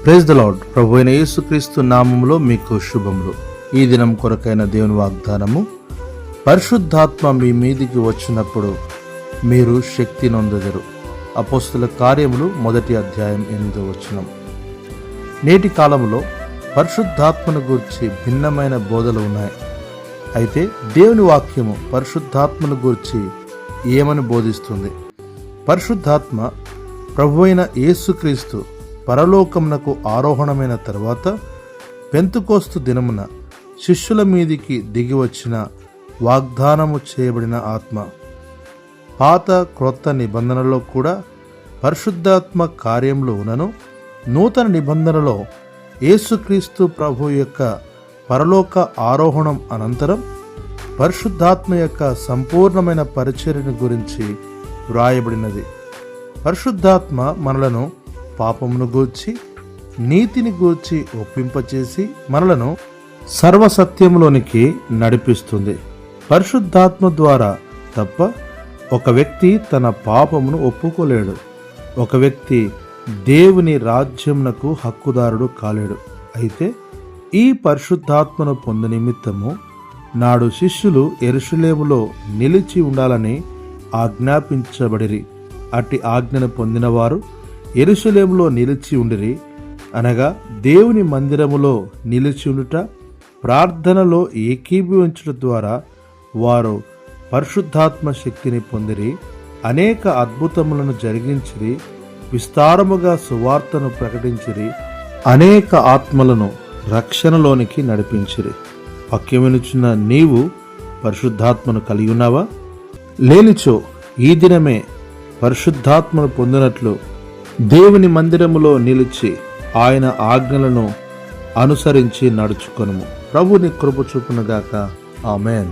Praise the lord. ప్రభు అయిన యేసుక్రీస్తు నామములో మీకు శుభములు. ఈ దినం కొరకైన దేవుని వాగ్దానము, పరిశుద్ధాత్మ మీ మీదికి వచ్చినప్పుడు మీరు శక్తి నొందెదరు. అపోస్తుల కార్యములు 1వ అధ్యాయం 8వ వచనం. నేటి కాలంలో పరిశుద్ధాత్మను గూర్చి భిన్నమైన బోధలు ఉన్నాయి. అయితే దేవుని వాక్యము పరిశుద్ధాత్మను గూర్చి ఏమని బోధిస్తుంది? పరిశుద్ధాత్మ ప్రభు అయిన యేసుక్రీస్తు పరలోకమునకు ఆరోహణమైన తరువాత పెంతెకోస్తు దినమున శిష్యుల మీదికి దిగి వచ్చిన వాగ్దానము చేయబడిన ఆత్మ. పాత క్రొత్త నిబంధనలో కూడా పరిశుద్ధాత్మ కార్యములు ఉన్నను. నూతన నిబంధనలో యేసుక్రీస్తు ప్రభు యొక్క పరలోక ఆరోహణం అనంతరం పరిశుద్ధాత్మ యొక్క సంపూర్ణమైన పరిచర్యను గురించి వ్రాయబడినది. పరిశుద్ధాత్మ మనలను పాపమును గూర్చి నీతిని గూర్చి ఒప్పింపచేసి మనలను సర్వసత్యములోనికి నడిపిస్తుంది. పరిశుద్ధాత్మ ద్వారా తప్ప ఒక వ్యక్తి తన పాపమును ఒప్పుకోలేడు. ఒక వ్యక్తి దేవుని రాజ్యమునకు హక్కుదారుడు కాలేడు. అయితే ఈ పరిశుద్ధాత్మను పొందు నిమిత్తము నాడు శిష్యులు యెరూషలేములో నిలిచి ఉండాలని ఆజ్ఞాపించబడిరి. అట్టి ఆజ్ఞను పొందినవారు యెరూషలేములో నిలిచి ఉండిరి, అనగా దేవుని మందిరములో నిలిచి ఉండుట, ప్రార్థనలో ఏకీభవించుట ద్వారా వారు పరిశుద్ధాత్మ శక్తిని పొందిరి. అనేక అద్భుతములను జరిగించిరి, విస్తారముగా సువార్తను ప్రకటించిరి, అనేక ఆత్మలను రక్షణలోనికి నడిపించిరి. వాక్యమునిచ్చిన నీవు పరిశుద్ధాత్మను కలిగి ఉన్నావా? లేనిచో ఈ దినమే పరిశుద్ధాత్మను పొందినట్లు దేవుని మందిరములో నిలిచి ఆయన ఆజ్ఞలను అనుసరించి నడుచుకొనుము. ప్రభుని కృప చూపునుగాక. ఆమేన్.